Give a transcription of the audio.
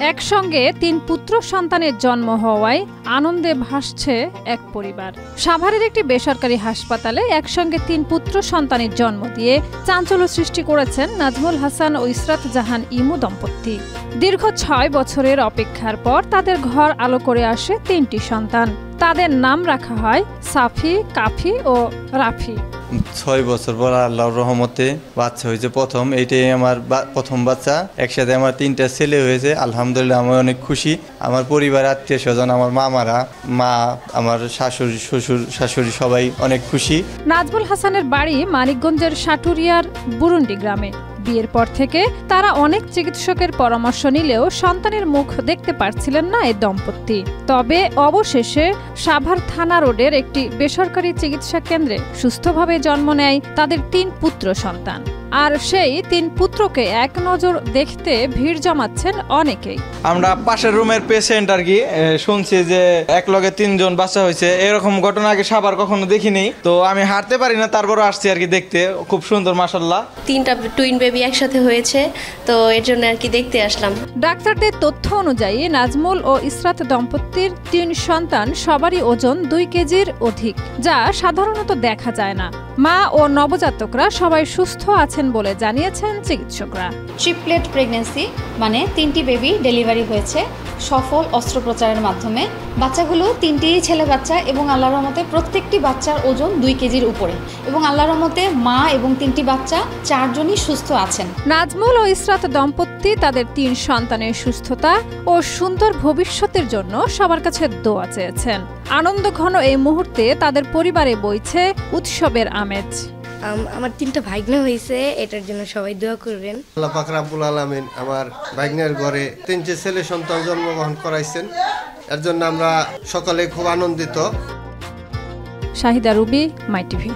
একসঙ্গে ৩ পুত্র সন্তানের জন্ম হওয়ায় আনন্দে ভাসছে এক পরিবার। সাভারের একটি বেসরকারি হাসপাতালে একসঙ্গে ৩ পুত্র সন্তানের জন্ম দিয়ে চাঞ্চল্য সৃষ্টি করেছেন নাজমুল হাসান ও ইসরাত জাহান ইমু দম্পতি। দীর্ঘ ৬ বছরের অপেক্ষার পর তাদের ঘর আলো করে আসে ৩টি সন্তান। তাদের নাম রাখা হয় সাফি, কাফি ও রাফি। ৬ বছর পর আল্লাহর রহমতে বাচ্চা হয়েছে প্রথম। এইটাই আমার প্রথম বাচ্চা। একসাথে আমার ৩টা ছেলে হয়েছে। আলহামদুলিল্লাহ আমি অনেক খুশি। আমার পরিবার, আত্মীয় স্বজন, আমার মামারা, মা, আমার শাশুড়ি, শ্বশুর, শাশুড়ি সবাই অনেক খুশি। নাজমুল হাসানের বাড়ি মানিকগঞ্জের সাটুরিয়ার বুরুন্ডি গ্রামে। বিয়ের পর থেকে তারা অনেক চিকিৎসকের পরামর্শ নিলেও সন্তানের মুখ দেখতে পারছিলেন না এই দম্পতি। তবে অবশেষে সাভার থানা রোডের একটি বেসরকারি চিকিৎসা কেন্দ্রে সুস্থভাবে জন্ম নেয় তাদের ৩ পুত্র সন্তান। আর সেই ৩ পুত্রকে এক নজর দেখতে ভিড় জমাচ্ছেন অনেকেই। আমরা পাশের রুমের পেশেন্ট আর কি শুনছি যে এক লগে ৩ জন বাচ্চা হয়েছে। এরকম ঘটনা আগে সাভার কখনো দেখিনি। তো আমি হাঁটতে পারি না, তারপরও আসছি আর কি দেখতে। খুব সুন্দর মাশাআল্লাহ। 3টা টুইন বেবি একসাথে হয়েছে, তো এর জন্য আর কি দেখতে আসলাম। ডাক্তারদের তথ্য অনুযায়ী নাজমুল ও ইসরাত দম্পতির 3 সন্তান সবারই ওজন 2 কেজির অধিক, যা সাধারণত দেখা যায় না। মা ও নবজাতকরা সবাই সুস্থ আছেন বলে জানিয়েছেন চিকিৎসকরা। ট্রিপলেট প্রেগন্যান্সি মানে 3টি বেবি ডেলিভারি হয়েছে সফল অস্ত্রোপচারের মাধ্যমে। বাচ্চাগুলো 3টি ছেলে বাচ্চা এবং আল্লাহর রহমতে প্রত্যেকটি বাচ্চার ওজন 2 কেজির উপরে এবং আল্লাহর রহমতে মা এবং 3টি বাচ্চা 4 জনই সুস্থ আছেন। নাজমুল ও ইসরাত দম্পতি তাদের 3 সন্তানের সুস্থতা ও সুন্দর ভবিষ্যতের জন্য সবার কাছে দোয়া চেয়েছেন। আনন্দঘন এই মুহূর্তে তাদের পরিবারে বইছে উৎসবের আমেজ। আমার 3টা ভাগ্নে হয়েছে, এটার জন্য সবাই দোয়া করবেন। আল্লাহ পাক রব্বুল আলামিন আমার ভাগ্নের ঘরে 3টে ছেলে সন্তান জন্মগ্রহণ করাইছেন। এর জন্য আমরা সকলে খুব আনন্দিত। শাহিদা রুবি, মাই টিভি।